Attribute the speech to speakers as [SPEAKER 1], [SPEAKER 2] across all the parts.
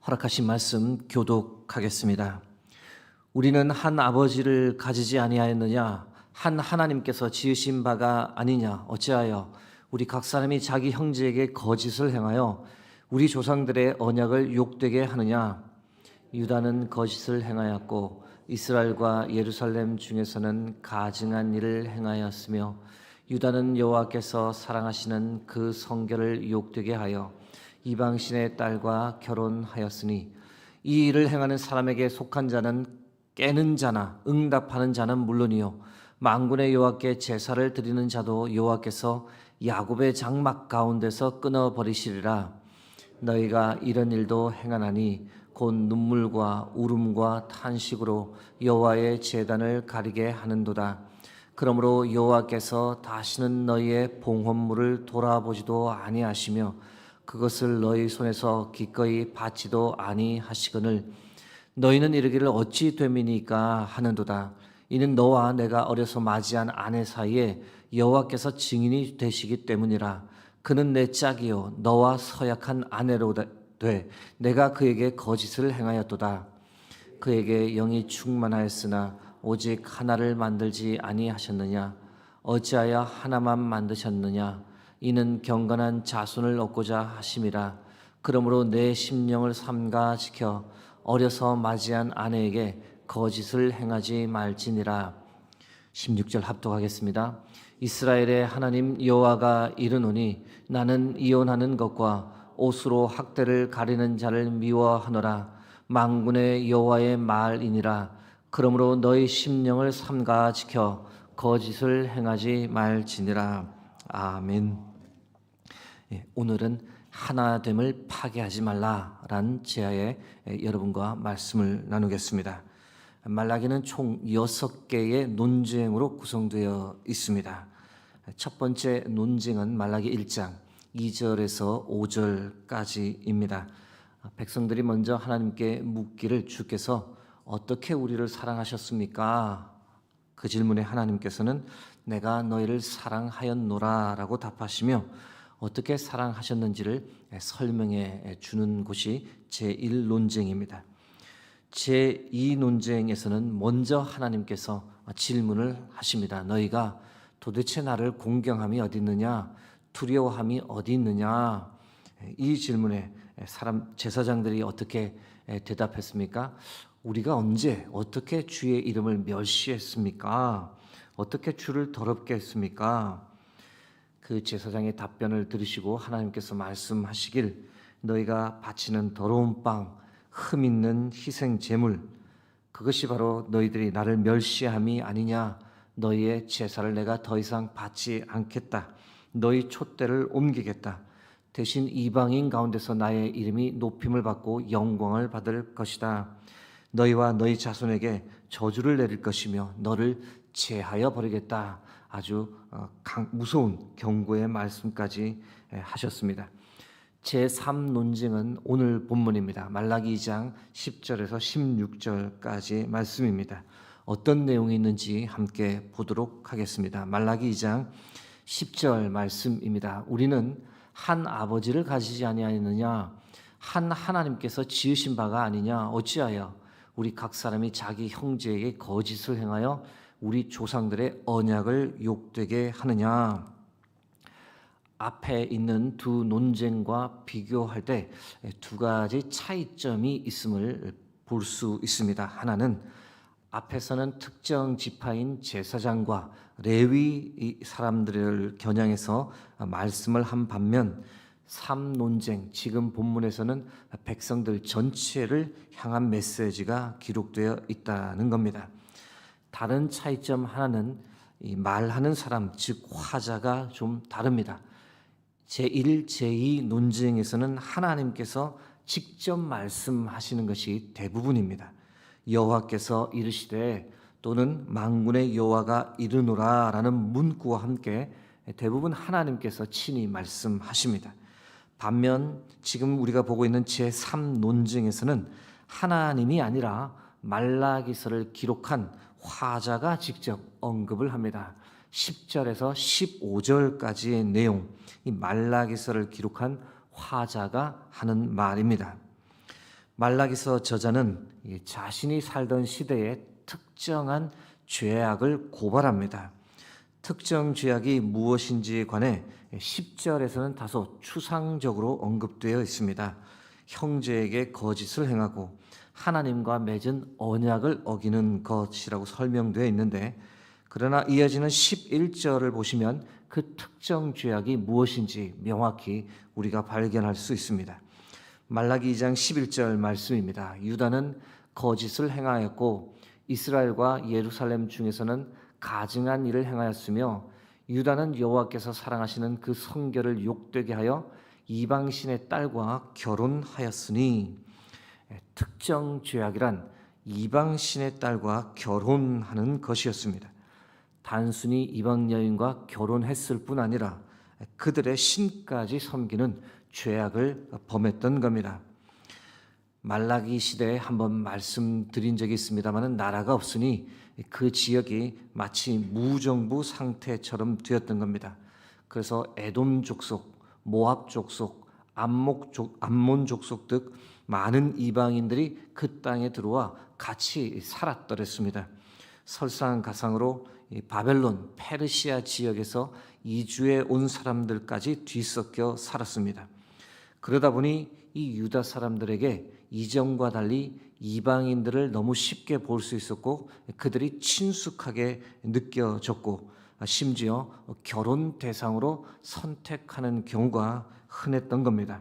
[SPEAKER 1] 허락하신 말씀 교독하겠습니다. 우리는 한 아버지를 가지지 아니하였느냐? 한 하나님께서 지으신 바가 아니냐? 어찌하여 우리 각 사람이 자기 형제에게 거짓을 행하여 우리 조상들의 언약을 욕되게 하느냐? 유다는 거짓을 행하였고 이스라엘과 예루살렘 중에서는 가증한 일을 행하였으며 유다는 여호와께서 사랑하시는 그 성결을 욕되게 하여 이방신의 딸과 결혼하였으니 이 일을 행하는 사람에게 속한 자는 깨는 자나 응답하는 자는 물론이요 만군의 여호와께 제사를 드리는 자도 여호와께서 야곱의 장막 가운데서 끊어버리시리라. 너희가 이런 일도 행하나니 곧 눈물과 울음과 탄식으로 여호와의 제단을 가리게 하는도다. 그러므로 여호와께서 다시는 너희의 봉헌물을 돌아보지도 아니하시며 그것을 너희 손에서 기꺼이 받지도 아니하시거늘 너희는 이르기를 어찌 됨이니까 하는도다. 이는 너와 내가 어려서 맞이한 아내 사이에 여호와께서 증인이 되시기 때문이라. 그는 내 짝이요 너와 서약한 아내로 돼 내가 그에게 거짓을 행하였도다. 그에게 영이 충만하였으나 오직 하나를 만들지 아니하셨느냐? 어찌하여 하나만 만드셨느냐? 이는 경건한 자손을 얻고자 하심이라. 그러므로 내 심령을 삼가 지켜 어려서 맞이한 아내에게 거짓을 행하지 말지니라. 16절 합독하겠습니다. 이스라엘의 하나님 여호와가 이르노니 나는 이혼하는 것과 옷으로 학대를 가리는 자를 미워하노라. 만군의 여호와의 말이니라. 그러므로 너희 심령을 삼가 지켜 거짓을 행하지 말지니라. 아멘. 오늘은 하나됨을 파괴하지 말라라는 제하에 여러분과 말씀을 나누겠습니다. 말라기는 총 6개의 논쟁으로 구성되어 있습니다. 첫 번째 논쟁은 말라기 1장 2절에서 5절까지입니다. 백성들이 먼저 하나님께 묻기를 주께서 어떻게 우리를 사랑하셨습니까? 그 질문에 하나님께서는 내가 너희를 사랑하였노라 라고 답하시며 어떻게 사랑하셨는지를 설명해 주는 곳이 제1논쟁입니다. 제2논쟁에서는 먼저 하나님께서 질문을 하십니다. 너희가 도대체 나를 공경함이 어디 있느냐? 두려워함이 어디 있느냐? 이 질문에 제사장들이 어떻게 대답했습니까? 우리가 언제 어떻게 주의 이름을 멸시했습니까? 어떻게 주를 더럽게 했습니까? 그 제사장의 답변을 들으시고 하나님께서 말씀하시길 너희가 바치는 더러운 빵, 흠 있는 희생 제물 그것이 바로 너희들이 나를 멸시함이 아니냐. 너희의 제사를 내가 더 이상 받지 않겠다. 너희 촛대를 옮기겠다. 대신 이방인 가운데서 나의 이름이 높임을 받고 영광을 받을 것이다. 너희와 너희 자손에게 저주를 내릴 것이며 너를 제하여 버리겠다. 아주 무서운 경고의 말씀까지 하셨습니다. 제3논쟁은 오늘 본문입니다. 말라기 2장 10절에서 16절까지 말씀입니다. 어떤 내용이 있는지 함께 보도록 하겠습니다. 말라기 2장 10절 말씀입니다. 우리는 한 아버지를 가지지 아니하였느냐? 한 하나님께서 지으신 바가 아니냐? 어찌하여 우리 각 사람이 자기 형제에게 거짓을 행하여 우리 조상들의 언약을 욕되게 하느냐? 앞에 있는 두 논쟁과 비교할 때 두 가지 차이점이 있음을 볼 수 있습니다. 하나는 앞에서는 특정 지파인 제사장과 레위 사람들을 겨냥해서 말씀을 한 반면 3논쟁, 지금 본문에서는 백성들 전체를 향한 메시지가 기록되어 있다는 겁니다. 다른 차이점 하나는 이 말하는 사람, 즉 화자가 좀 다릅니다. 제1, 제2 논쟁에서는 하나님께서 직접 말씀하시는 것이 대부분입니다. 여호와께서 이르시되 또는 만군의 여호와가 이르노라 라는 문구와 함께 대부분 하나님께서 친히 말씀하십니다. 반면 지금 우리가 보고 있는 제3 논쟁에서는 하나님이 아니라 말라기서를 기록한 화자가 직접 언급을 합니다. 10절에서 15절까지의 내용, 이 말라기서를 기록한 화자가 하는 말입니다. 말라기서 저자는 자신이 살던 시대의 특정한 죄악을 고발합니다. 특정 죄악이 무엇인지에 관해 10절에서는 다소 추상적으로 언급되어 있습니다. 형제에게 거짓을 행하고 하나님과 맺은 언약을 어기는 것이라고 설명되어 있는데, 그러나 이어지는 11절을 보시면 그 특정 죄악이 무엇인지 명확히 우리가 발견할 수 있습니다. 말라기 2장 11절 말씀입니다. 유다는 거짓을 행하였고 이스라엘과 예루살렘 중에서는 가증한 일을 행하였으며 유다는 여호와께서 사랑하시는 그 성결을 욕되게 하여 이방신의 딸과 결혼하였으니, 특정 죄악이란 이방신의 딸과 결혼하는 것이었습니다. 단순히 이방 여인과 결혼했을 뿐 아니라 그들의 신까지 섬기는 죄악을 범했던 겁니다. 말라기 시대에 한번 말씀드린 적이 있습니다만 나라가 없으니 그 지역이 마치 무정부 상태처럼 되었던 겁니다. 그래서 에돔 족속, 모압 족속, 암몬 족속 등 많은 이방인들이 그 땅에 들어와 같이 살았더랬습니다. 설상가상으로 바벨론, 페르시아 지역에서 이주해 온 사람들까지 뒤섞여 살았습니다. 그러다 보니 이 유다 사람들에게 이전과 달리 이방인들을 너무 쉽게 볼 수 있었고 그들이 친숙하게 느껴졌고 심지어 결혼 대상으로 선택하는 경우가 흔했던 겁니다.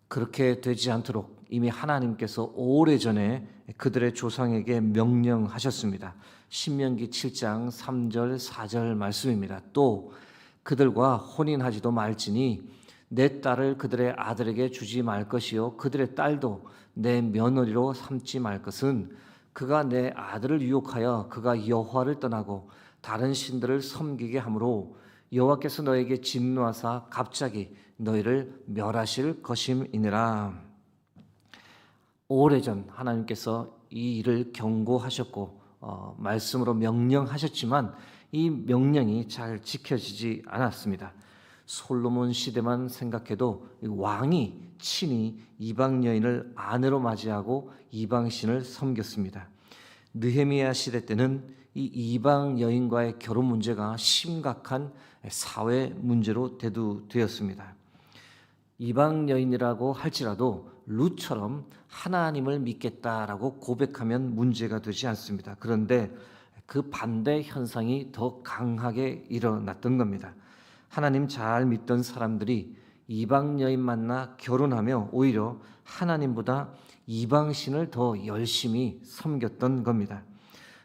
[SPEAKER 1] 그렇게 되지 않도록 이미 하나님께서 오래전에 그들의 조상에게 명령하셨습니다. 신명기 7장 3절 4절 말씀입니다. 또 그들과 혼인하지도 말지니 내 딸을 그들의 아들에게 주지 말 것이요 그들의 딸도 내 며느리로 삼지 말 것은 그가 내 아들을 유혹하여 그가 여호와를 떠나고 다른 신들을 섬기게 하므로 여호와께서 너에게 진노하사 갑자기 너희를 멸하실 것임이니라. 오래전 하나님께서 이 일을 경고하셨고 말씀으로 명령하셨지만 이 명령이 잘 지켜지지 않았습니다. 솔로몬 시대만 생각해도 왕이 친히 이방 여인을 아내로 맞이하고 이방신을 섬겼습니다. 느헤미야 시대 때는 이 이방 여인과의 결혼 문제가 심각한 사회 문제로 대두되었습니다. 이방 여인이라고 할지라도 룻처럼 하나님을 믿겠다라고 고백하면 문제가 되지 않습니다. 그런데 그 반대 현상이 더 강하게 일어났던 겁니다. 하나님 잘 믿던 사람들이 이방 여인 만나 결혼하며 오히려 하나님보다 이방신을 더 열심히 섬겼던 겁니다.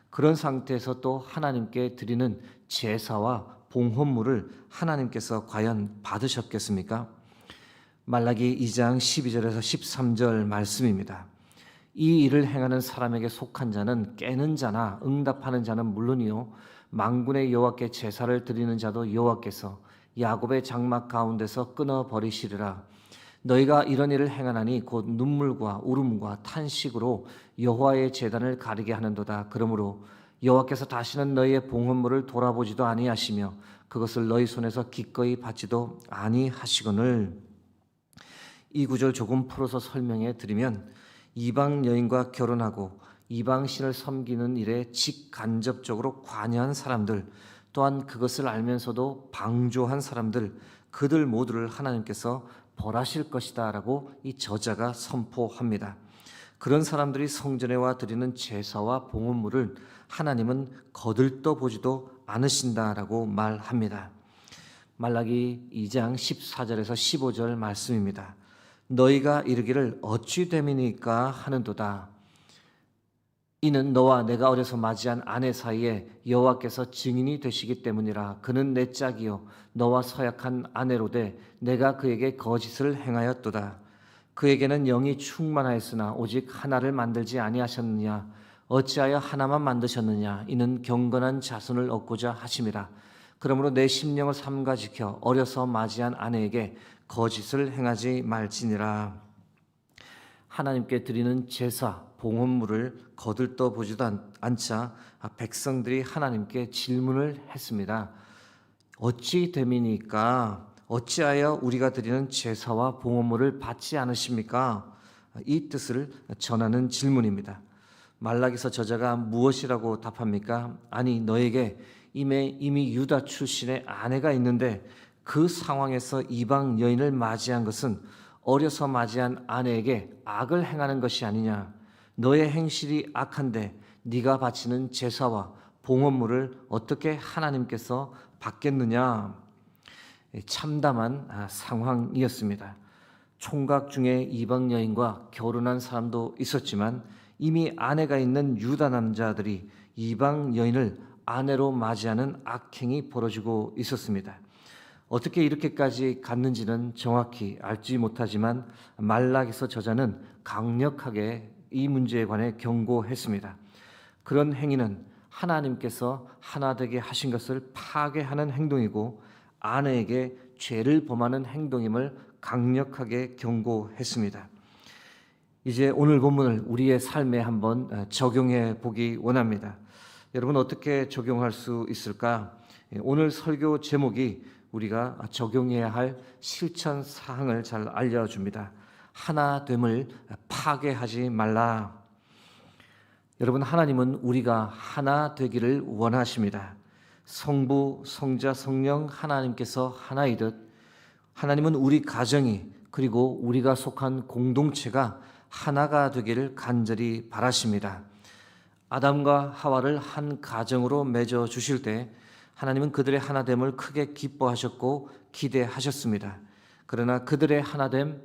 [SPEAKER 1] 그런 상태에서 또 하나님께 드리는 제사와 봉헌물을 하나님께서 과연 받으셨겠습니까? 말라기 2장 12절에서 13절 말씀입니다. 이 일을 행하는 사람에게 속한 자는 깨는 자나 응답하는 자는 물론이요 만군의 여호와께 제사를 드리는 자도 여호와께서 야곱의 장막 가운데서 끊어버리시리라. 너희가 이런 일을 행하나니 곧 눈물과 울음과 탄식으로 여호와의 제단을 가리게 하는도다. 그러므로 여호와께서 다시는 너희의 봉헌물을 돌아보지도 아니하시며 그것을 너희 손에서 기꺼이 받지도 아니하시거늘. 이 구절 조금 풀어서 설명해 드리면 이방 여인과 결혼하고 이방 신을 섬기는 일에 직간접적으로 관여한 사람들, 또한 그것을 알면서도 방조한 사람들, 그들 모두를 하나님께서 벌하실 것이다 라고 이 저자가 선포합니다. 그런 사람들이 성전에 와 드리는 제사와 봉헌물을 하나님은 거들떠 보지도 않으신다라고 말합니다. 말라기 2장 14절에서 15절 말씀입니다. 너희가 이르기를 어찌 됨이니까 하는도다. 이는 너와 내가 어려서 맞이한 아내 사이에 여호와께서 증인이 되시기 때문이라. 그는 내 짝이요 너와 서약한 아내로되 내가 그에게 거짓을 행하였도다. 그에게는 영이 충만하였으나 오직 하나를 만들지 아니하셨느냐. 어찌하여 하나만 만드셨느냐. 이는 경건한 자손을 얻고자 하심이라. 그러므로 내 심령을 삼가 지켜 어려서 맞이한 아내에게 거짓을 행하지 말지니라. 하나님께 드리는 제사, 봉헌물을 거들떠 보지도 않자 백성들이 하나님께 질문을 했습니다. 어찌 됨이니까? 어찌하여 우리가 드리는 제사와 봉헌물을 받지 않으십니까? 이 뜻을 전하는 질문입니다. 말라기서 저자가 무엇이라고 답합니까? 아니, 너에게 이미 유다 출신의 아내가 있는데 그 상황에서 이방 여인을 맞이한 것은 어려서 맞이한 아내에게 악을 행하는 것이 아니냐. 너의 행실이 악한데 네가 바치는 제사와 봉헌물을 어떻게 하나님께서 받겠느냐. 참담한 상황이었습니다. 총각 중에 이방 여인과 결혼한 사람도 있었지만 이미 아내가 있는 유다 남자들이 이방 여인을 아내로 맞이하는 악행이 벌어지고 있었습니다. 어떻게 이렇게까지 갔는지는 정확히 알지 못하지만 말라기서 저자는 강력하게 이 문제에 관해 경고했습니다. 그런 행위는 하나님께서 하나 되게 하신 것을 파괴하는 행동이고 아내에게 죄를 범하는 행동임을 강력하게 경고했습니다. 이제 오늘 본문을 우리의 삶에 한번 적용해 보기 원합니다. 여러분, 어떻게 적용할 수 있을까? 오늘 설교 제목이 우리가 적용해야 할 실천 사항을 잘 알려줍니다. 하나됨을 파괴하지 말라. 여러분, 하나님은 우리가 하나 되기를 원하십니다. 성부, 성자, 성령 하나님께서 하나이듯 하나님은 우리 가정이 그리고 우리가 속한 공동체가 하나가 되기를 간절히 바라십니다. 아담과 하와를 한 가정으로 맺어 주실 때 하나님은 그들의 하나됨을 크게 기뻐하셨고 기대하셨습니다. 그러나 그들의 하나됨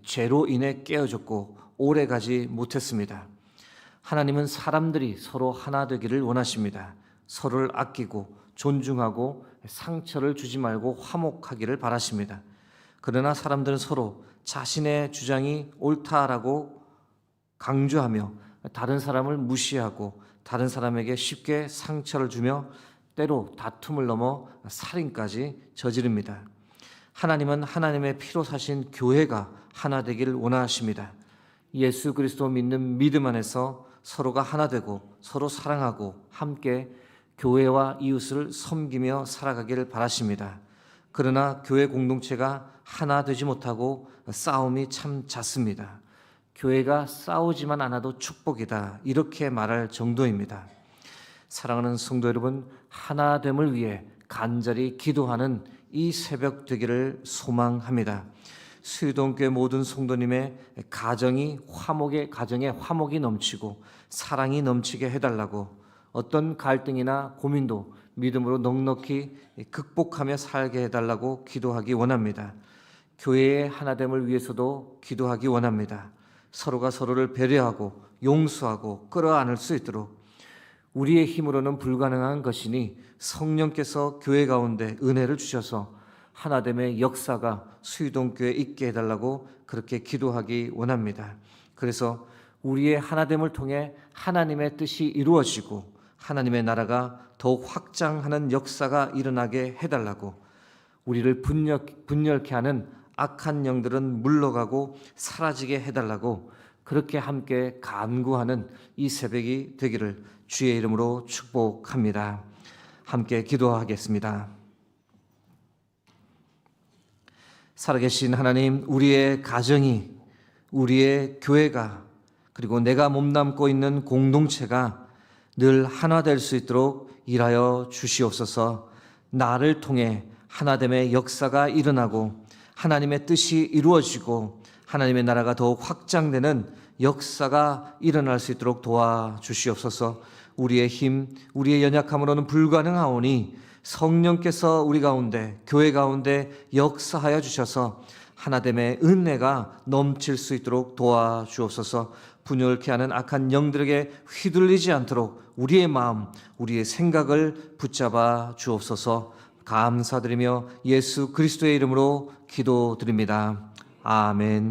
[SPEAKER 1] 죄로 인해 깨어졌고 오래가지 못했습니다. 하나님은 사람들이 서로 하나 되기를 원하십니다. 서로를 아끼고 존중하고 상처를 주지 말고 화목하기를 바라십니다. 그러나 사람들은 서로 자신의 주장이 옳다라고 강조하며 다른 사람을 무시하고 다른 사람에게 쉽게 상처를 주며 때로 다툼을 넘어 살인까지 저지릅니다. 하나님은 하나님의 피로 사신 교회가 하나 되기를 원하십니다. 예수 그리스도 믿는 믿음 안에서 서로가 하나 되고 서로 사랑하고 함께 교회와 이웃을 섬기며 살아가기를 바라십니다. 그러나 교회 공동체가 하나 되지 못하고 싸움이 참 잦습니다. 교회가 싸우지만 않아도 축복이다, 이렇게 말할 정도입니다. 사랑하는 성도 여러분, 하나됨을 위해 간절히 기도하는 이 새벽 되기를 소망합니다. 수유동교회 모든 성도님의 가정에 화목이 넘치고 사랑이 넘치게 해달라고, 어떤 갈등이나 고민도 믿음으로 넉넉히 극복하며 살게 해달라고 기도하기 원합니다. 교회의 하나됨을 위해서도 기도하기 원합니다. 서로가 서로를 배려하고 용서하고 끌어안을 수 있도록, 우리의 힘으로는 불가능한 것이니 성령께서 교회 가운데 은혜를 주셔서 하나됨의 역사가 수유동교회에 있게 해달라고 그렇게 기도하기 원합니다. 그래서 우리의 하나됨을 통해 하나님의 뜻이 이루어지고 하나님의 나라가 더욱 확장하는 역사가 일어나게 해달라고, 우리를 분열케 하는 악한 영들은 물러가고 사라지게 해달라고 그렇게 함께 간구하는 이 새벽이 되기를 주의 이름으로 축복합니다. 함께 기도하겠습니다. 살아계신 하나님, 우리의 가정이, 우리의 교회가, 그리고 내가 몸담고 있는 공동체가 늘 하나 될 수 있도록 일하여 주시옵소서. 나를 통해 하나됨의 역사가 일어나고 하나님의 뜻이 이루어지고 하나님의 나라가 더욱 확장되는 역사가 일어날 수 있도록 도와주시옵소서. 우리의 힘, 우리의 연약함으로는 불가능하오니 성령께서 우리 가운데, 교회 가운데 역사하여 주셔서 하나됨의 은혜가 넘칠 수 있도록 도와주옵소서. 분열케 하는 악한 영들에게 휘둘리지 않도록 우리의 마음, 우리의 생각을 붙잡아 주옵소서. 감사드리며 예수 그리스도의 이름으로 기도드립니다. 아멘.